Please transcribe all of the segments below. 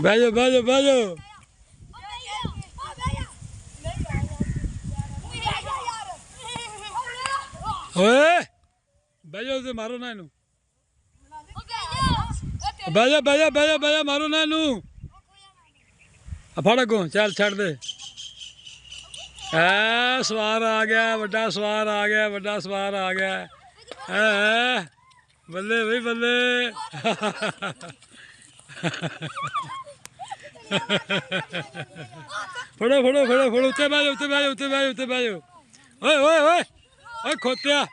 ਬਹਿ ਜਾਓ ਬਹਿ ਜਾਓ ਬਹਿ ਜਾਓ। ਓਏ ਬਹਿ ਜਾਓ ਤੇ ਮਾਰੋ ਨਾ ਇਹਨੂੰ। ਬਹਿ ਜਾ ਬਹਿ ਜਾ ਬਹਿ ਜਾ ਬਹਿ ਜਾ, ਮਾਰੋ ਨਾ ਇਹਨੂੰ। ਫੜ ਅੱਗੋਂ, ਚੱਲ ਛੱਡ ਦੇ। ਐ ਸਵਾਰ ਆ ਗਿਆ, ਵੱਡਾ ਸਵਾਰ ਆ ਗਿਆ, ਵੱਡਾ ਸਵਾਰ ਆ ਗਿਆ। ਐ ਬੱਲੇ ਬਈ ਬੱਲੇ। ਫੜੋ ਫੜੋ ਫੜੋ ਫੜੋ, ਉੱਤੇ ਬਹਿ ਜਾਓ, ਉੱਤੇ ਬਹਿ ਜਾਓ, ਉੱਤੇ ਬਹਿ ਜਾਓ, ਉੱਤੇ ਬਹਿ ਜਾਓ। ਓਏ ਓਏ ਓਏ ਓਏ ਖੋਤਿਆ,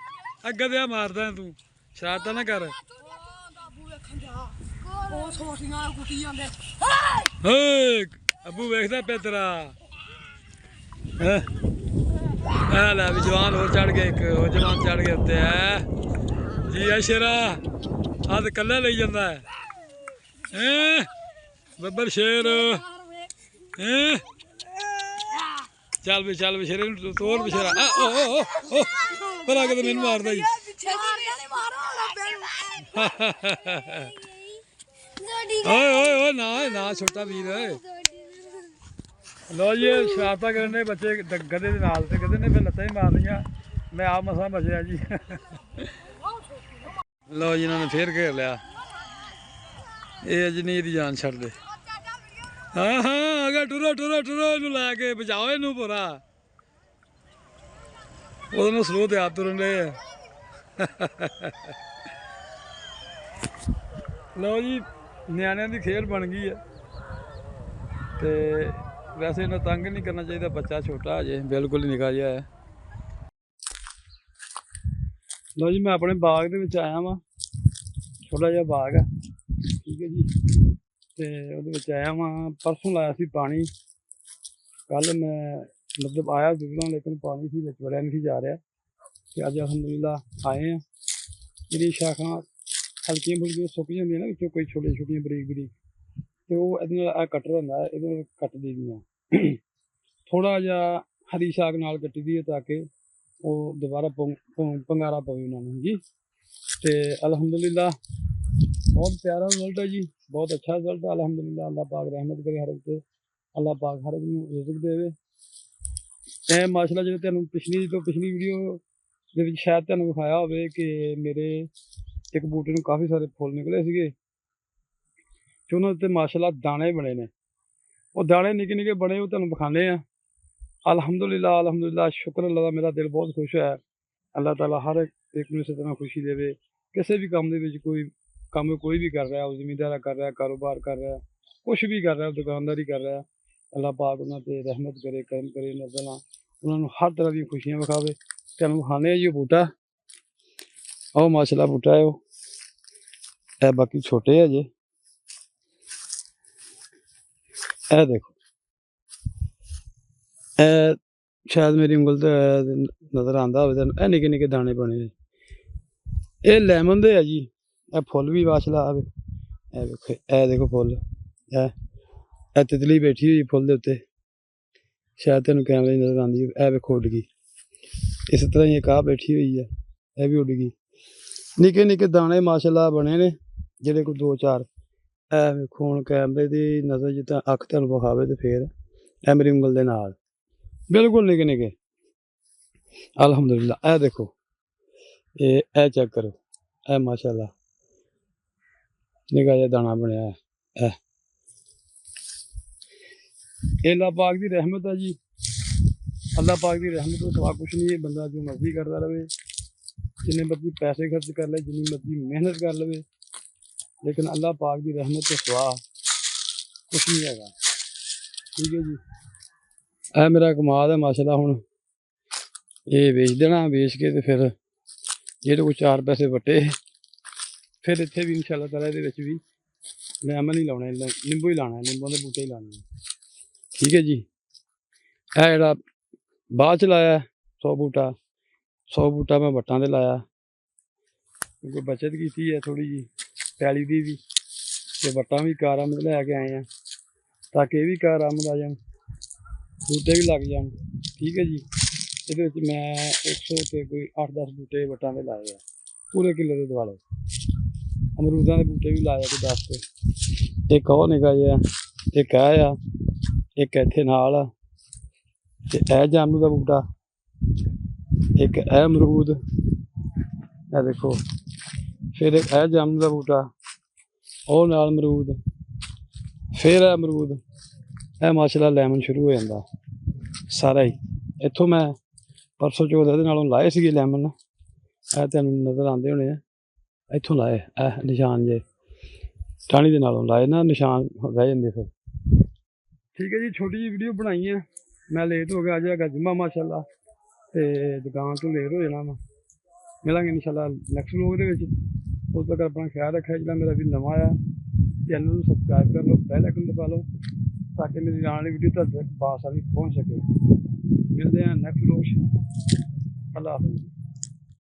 ਅੱਗੇ ਤੇ ਮਾਰਦਾ ਤੂੰ, ਸ਼ਰਾਰਤਾਂ ਨਾ ਕਰ। ਓਏ ਅੱਬੂ ਵੇਖਦਾ ਪਿਆ ਤੇਰਾ। ਆ ਲੈ ਵੀ ਜਵਾਨ ਹੋਰ ਚੜ ਗਿਆ, ਇੱਕ ਹੋਰ ਜਵਾਨ ਚੜ ਗਿਆ ਉੱਤੇ। ਹੈ ਜੀ ਆ ਸ਼ੇਰਾ, ਆਹ ਤੇ ਕੱਲਾ ਲਈ ਜਾਂਦਾ ਹੈ। ਬੱਬਰ ਸ਼ੇਰ ਚੱਲ ਵੀ ਸ਼ੇਰੇ ਨੂੰ ਤੋੜ ਵੀ ਸ਼ੇਰਾ। ਪਰ ਆ ਕੇ ਮੈਨੂੰ ਮਾਰਦਾ ਜੀ। ਓਏ ਓਏ ਓਏ ਨਾ ਨਾ ਛੋਟਾ ਵੀਰ। ਲੋ ਜੀ ਸ਼ਰਾਰਤਾਂ ਕਰਨ ਦੇ ਬੱਚੇ ਗਧੇ ਦੇ ਨਾਲ, ਤੇ ਗਧੇ ਨੇ ਫਿਰ ਲੱਤਾਂ ਹੀ ਮਾਰਨੀਆਂ। ਮੈਂ ਆਪ ਮਸਾਂ ਬਚਿਆ ਜੀ। ਲੋ ਜੀ ਇਹਨਾਂ ਨੇ ਫੇਰ ਘੇਰ ਲਿਆ। ਇਹ ਅਜਨੀ ਦੀ ਜਾਨ ਛੱਡ ਦੇ। ਹਾਂ ਹਾਂ ਅਗਾ ਟੁਰੋ ਟੁਰੋ ਟੁਰੋ, ਇਹਨੂੰ ਲੈ ਕੇ ਬਚਾਓ ਇਹਨੂੰ ਪੂਰਾ। ਉਹਦੇ ਨੂੰ ਸਲੋ ਤੇ ਆਪ ਤੁਰਨ ਦੇ। ਲਓ ਜੀ ਨਿਆਣਿਆਂ ਦੀ ਖੇਡ ਬਣ ਗਈ ਹੈ। ਤੇ ਵੈਸੇ ਇਹਨਾਂ ਤੰਗ ਨਹੀਂ ਕਰਨਾ ਚਾਹੀਦਾ, ਬੱਚਾ ਛੋਟਾ ਅਜੇ ਬਿਲਕੁਲ ਹੀ ਨਿੱਕਾ ਜਿਹਾ ਹੈ। ਲਓ ਜੀ ਮੈਂ ਆਪਣੇ ਬਾਗ ਦੇ ਵਿੱਚ ਆਇਆ ਵਾਂ, ਛੋਟਾ ਜਿਹਾ ਬਾਗ ਹੈ, ਠੀਕ ਹੈ ਜੀ। ਤੇ ਉਹਦੇ ਵਿੱਚ ਆਇਆ ਵਾਂ, ਪਰਸੋਂ ਲਾਇਆ ਸੀ ਪਾਣੀ। ਕੱਲ ਮੈਂ ਮਤਲਬ ਆਇਆ ਜ਼ਰੂਰ, ਲੇਕਿਨ ਪਾਣੀ ਸੀ ਵਿੱਚ ਵੜਿਆ ਨਹੀਂ ਸੀ ਜਾ ਰਿਹਾ। ਤੇ ਅੱਜ ਅਲਹਮਦੁਲਿਲਾ ਆਏ ਹਾਂ। ਜਿਹੜੀਆਂ ਸ਼ਾਖਾਂ ਹਲਕੀਆਂ ਫੁਲਕੀਆਂ ਸੁੱਕ ਜਾਂਦੀਆਂ ਨਾ ਵਿੱਚੋਂ, ਕੋਈ ਛੋਟੀਆਂ ਛੋਟੀਆਂ ਬਰੀਕ ਬਰੀਕ, ਤੇ ਉਹ ਇਹਦੇ ਨਾਲ ਇਹ ਕਟਰ ਹੁੰਦਾ, ਇਹਦੇ ਨਾਲ ਕੱਟ ਦੀ ਦੀਆਂ। ਥੋੜਾ ਜਿਹਾ ਹਰੀ ਸਾਗ ਨਾਲ ਕੱਟੀ ਦੀ ਹੈ ਤਾਂ ਕਿ ਉਹ ਦੁਬਾਰਾ ਪੰਗਾਰਾ ਪਵੇ ਉਹਨਾਂ ਨੂੰ ਜੀ। ਤੇ ਅਲਹਮਦੁਲਿਲਾ ਬਹੁਤ ਪਿਆਰਾ ਰਿਜ਼ਲਟ ਹੈ ਜੀ, ਬਹੁਤ ਅੱਛਾ ਰਿਜ਼ਲਟ ਹੈ ਅਲਹਮਦੁਲਿਲਾ। ਅੱਲਾਹ ਪਾਕ ਰਹਿਮਤ ਕਰੇ ਹਰ ਇੱਕ ਤੇ, ਅੱਲਾਹ ਪਾਕ ਹਰ ਇੱਕ ਨੂੰ ਰਿਜ਼ਕ ਦੇਵੇ। ਇਹ ਮਾਸ਼ਾਅੱਲਾ ਜਿਵੇਂ ਤੁਹਾਨੂੰ ਪਿਛਲੀ ਵੀਡੀਓ ਦੇ ਵਿੱਚ ਸ਼ਾਇਦ ਤੁਹਾਨੂੰ ਵਿਖਾਇਆ ਹੋਵੇ ਕਿ ਮੇਰੇ ਇੱਕ ਬੂਟੇ ਨੂੰ ਕਾਫੀ ਸਾਰੇ ਫੁੱਲ ਨਿਕਲੇ ਸੀਗੇ, ਤੇ ਉਹਨਾਂ ਉੱਤੇ ਮਾਸ਼ਾਅੱਲਾ ਦਾਣੇ ਬਣੇ ਨੇ। ਉਹ ਦਾਣੇ ਨਿੱਕੇ ਨਿੱਕੇ ਬਣੇ, ਉਹ ਤੁਹਾਨੂੰ ਵਿਖਾਉਂਦੇ ਆ। ਅਲਹਮਦੁਲਿਲਾ ਅਲਹਮਦੁਲਿਲਾ, ਸ਼ੁਕਰ ਅੱਲਾ ਦਾ, ਮੇਰਾ ਦਿਲ ਬਹੁਤ ਖੁਸ਼ ਹੈ। ਅੱਲਾਹ ਤਾਲਾ ਹਰ ਇੱਕ ਨੂੰ ਇਸੇ ਤਰ੍ਹਾਂ ਖੁਸ਼ੀ ਦੇਵੇ। ਕਿਸੇ ਵੀ ਕੰਮ ਦੇ ਵਿੱਚ ਕੋਈ ਵੀ ਕਰ ਰਿਹਾ, ਉਹ ਜ਼ਿਮੀਂਦਾਰਾ ਕਰ ਰਿਹਾ, ਕਾਰੋਬਾਰ ਕਰ ਰਿਹਾ, ਕੁਛ ਵੀ ਕਰ ਰਿਹਾ, ਦੁਕਾਨਦਾਰੀ ਕਰ ਰਿਹਾ, ਅੱਲਾਹ ਪਾਕ ਉਹਨਾਂ ਤੇ ਰਹਿਮਤ ਕਰੇ, ਕਰਮ ਕਰੇ, ਉਹਨਾਂ ਨੂੰ ਹਰ ਤਰ੍ਹਾਂ ਦੀਆਂ ਖੁਸ਼ੀਆਂ ਵਿਖਾਵੇ। ਤੁਹਾਨੂੰ ਵਿਖਾਉਂਦੇ ਆ ਜੀ ਉਹ ਬੂਟਾ। ਆਹ ਮਾਸ਼ਾਅੱਲਾ ਬੂਟਾ ਹੈ ਉਹ, ਇਹ ਬਾਕੀ ਛੋਟੇ ਹੈ ਜੇ। ਇਹ ਦੇਖੋ, ਇਹ ਸ਼ਾਇਦ ਮੇਰੀ ਉਂਗਲ ਤੇ ਨਜ਼ਰ ਆਉਂਦਾ ਹੋਵੇ ਤੁਹਾਨੂੰ। ਇਹ ਨਿੱਕੇ ਨਿੱਕੇ ਦਾਣੇ ਬਣੇ ਨੇ, ਇਹ ਲੈਮਨ ਦੇ ਆ ਜੀ। ਇਹ ਫੁੱਲ ਵੀ ਮਾਸ਼ਾਅੱਲਾ ਆਵੇ, ਇਹ ਵੇਖੋ, ਇਹ ਦੇਖੋ ਫੁੱਲ। ਇਹ ਤਿਤਲੀ ਬੈਠੀ ਹੋਈ ਫੁੱਲ ਦੇ ਉੱਤੇ, ਸ਼ਾਇਦ ਤੁਹਾਨੂੰ ਕੈਮਰੇ ਨਜ਼ਰ ਆਉਂਦੀ ਹੈ। ਇਹ ਵੇਖੋ ਉੱਡ ਗਈ। ਇਸੇ ਤਰ੍ਹਾਂ ਹੀ ਇੱਕ ਆਹ ਬੈਠੀ ਹੋਈ ਹੈ, ਇਹ ਵੀ ਉੱਡ ਗਈ। ਨਿੱਕੇ ਨਿੱਕੇ ਦਾਣੇ ਮਾਸ਼ਾਅੱਲਾ ਬਣੇ ਨੇ, ਜਿਹੜੇ ਕੋਈ 2-4। ਇਹ ਵੇਖੋ ਹੁਣ ਕੈਮਰੇ ਦੀ ਨਜ਼ਰ ਜਿੱਦਾਂ ਅੱਖ ਤੁਹਾਨੂੰ ਵਿਖਾਵੇ ਤੇ ਫੇਰ ਇਹ ਮੇਰੀ ਉਂਗਲ ਦੇ ਨਾਲ ਬਿਲਕੁਲ ਨਿੱਕੇ ਨਿੱਕੇ ਅਲਹਮਦੁਲਿਲਾ। ਇਹ ਦੇਖੋ, ਇਹ ਚੈੱਕ ਕਰੋ, ਇਹ ਮਾਸ਼ਾਅੱਲਾ ਨਿੱਕਾ ਜਿਹਾ ਦਾਣਾ ਬਣਿਆ। ਇਹ ਅੱਲਾਹ ਪਾਕ ਦੀ ਰਹਿਮਤ ਹੈ ਜੀ। ਅੱਲਾਹ ਪਾਕ ਦੀ ਰਹਿਮਤ ਤੋਂ ਸਿਵਾ ਕੁਛ ਨਹੀਂ ਹੈ। ਬੰਦਾ ਜੋ ਮਰਜ਼ੀ ਕਰਦਾ ਰਹੇ, ਜਿੰਨੇ ਮਰਜ਼ੀ ਪੈਸੇ ਖਰਚ ਕਰ ਲੈ, ਜਿੰਨੀ ਮਰਜ਼ੀ ਮਿਹਨਤ ਕਰ ਲਵੇ, ਲੇਕਿਨ ਅੱਲਾਹ ਪਾਕ ਦੀ ਰਹਿਮਤ ਤੋਂ ਸਿਵਾ ਕੁਛ ਨਹੀਂ ਹੈਗਾ, ਠੀਕ ਹੈ ਜੀ। ਇਹ ਮੇਰਾ ਕਮਾਲ ਹੈ ਮਾਸ਼ਾਅੱਲਾ। ਹੁਣ ਇਹ ਵੇਚ ਦੇਣਾ, ਵੇਚ ਕੇ ਤੇ ਫਿਰ ਜਿਹੜੇ ਕੋਈ 4 ਪੈਸੇ ਵੱਟੇ, ਫਿਰ ਇੱਥੇ ਵੀ ਇਨਸ਼ਾਅੱਲਾ ਤਾਲਾ ਇਹਦੇ ਵਿੱਚ ਵੀ ਲੈਮਨ ਹੀ ਲਾਉਣਾ, ਨਿੰਬੂ ਹੀ ਲਾਉਣਾ, ਨਿੰਬੂਆਂ ਦੇ ਬੂਟੇ ਹੀ ਲਾਉਣੇ, ਠੀਕ ਹੈ ਜੀ। ਇਹ ਜਿਹੜਾ ਬਾਅਦ 'ਚ ਲਾਇਆ 100 ਬੂਟਾ ਮੈਂ ਵੱਟਾਂ 'ਤੇ ਲਾਇਆ, ਕਿਉਂਕਿ ਬੱਚਤ ਕੀਤੀ ਹੈ ਥੋੜ੍ਹੀ ਜਿਹੀ ਪੈਲੀ ਦੀ ਵੀ, ਅਤੇ ਵੱਟਾਂ ਵੀ ਕਾਰਾਮਦ ਲੈ ਕੇ ਆਏ ਹਾਂ ਤਾਂ ਕਿ ਇਹ ਵੀ ਕਾਰਾਮਦ ਆ ਜਾਣ, ਬੂਟੇ ਵੀ ਲੱਗ ਜਾਣ, ਠੀਕ ਹੈ ਜੀ। ਇਹਦੇ ਵਿੱਚ ਮੈਂ 100 ਤੇ ਕੋਈ 8-10 ਬੂਟੇ ਵੱਟਾਂ 'ਤੇ ਲਾਏ ਆ, ਪੂਰੇ ਕਿੱਲੇ ਦੇ ਦੁਆਲੇ। ਅਮਰੂਦਾਂ ਦੇ ਬੂਟੇ ਵੀ ਲਾਏ ਕੋਈ 10 ਤੇ। ਇੱਕ ਉਹ ਨਿੱਕਾ ਜਿਹਾ ਇੱਕ ਇਹ ਆ, ਇੱਕ ਇੱਥੇ ਨਾਲ ਆ, ਤੇ ਇਹ ਜਾਮੂ ਦਾ ਬੂਟਾ, ਇੱਕ ਇਹ ਅਮਰੂਦ, ਇਹ ਦੇਖੋ, ਫਿਰ ਇੱਕ ਇਹ ਜਾਮੂ ਦਾ ਬੂਟਾ, ਉਹ ਨਾਲ ਅਮਰੂਦ, ਫਿਰ ਇਹ ਅਮਰੂਦ, ਇਹ ਮਾਸ਼ਾਅੱਲਾ ਲੈਮਨ ਸ਼ੁਰੂ ਹੋ ਜਾਂਦਾ ਸਾਰਾ ਹੀ। ਇੱਥੋਂ ਮੈਂ ਪਰਸੋਂ ਚੌਥ ਇਹਦੇ ਨਾਲੋਂ ਲਾਏ ਸੀਗੇ ਲੈਮਨ, ਇਹ ਤੁਹਾਨੂੰ ਨਜ਼ਰ ਆਉਂਦੇ ਹੋਣੇ ਆ, ਇੱਥੋਂ ਲਾਏ, ਇਹ ਨਿਸ਼ਾਨ ਜੇ ਟਾਹਣੀ ਦੇ ਨਾਲੋਂ ਲਾਏ ਨਾ, ਨਿਸ਼ਾਨ ਰਹਿ ਜਾਂਦੇ ਫਿਰ। ਠੀਕ ਹੈ ਜੀ, ਛੋਟੀ ਜਿਹੀ ਵੀਡੀਓ ਬਣਾਈ ਹੈ, ਮੈਂ ਲੇਟ ਹੋ ਗਿਆ, ਅੱਜ ਹੈਗਾ ਜੁਮਾ ਮਾਸ਼ਾਅੱਲਾ, ਤੇ ਦੁਕਾਨ ਤੋਂ ਲੇਟ ਹੋ ਜਾਣਾ ਵਾ। ਮਿਲਾਂਗੇ ਇਨਸ਼ਾਅੱਲਾ ਨੈਕਸਟ ਵਲੋਗ ਦੇ ਵਿੱਚ। ਉਦੋਂ ਤੱਕ ਆਪਣਾ ਖਿਆਲ ਰੱਖਿਆ। ਜਿਹੜਾ ਮੇਰਾ ਵੀ ਨਵਾਂ ਆ ਚੈਨਲ ਨੂੰ ਸਬਸਕ੍ਰਾਈਬ ਕਰ ਲਓ, ਬੈਲ ਆਈਕਨ ਦਬਾ ਲਓ, ਤਾਂ ਕਿ ਮੇਰੀ ਆਉਣ ਵਾਲੀ ਵੀਡੀਓ ਤੁਹਾਡੇ ਤੱਕ ਬਾਸਾਨੀ ਪਹੁੰਚ ਸਕੇ। ਮਿਲਦੇ ਹਾਂ ਨੈਕਸਟ ਵਲੋਗ 'ਚ। ਅੱਲਾ ਹਾਫਿਜ਼।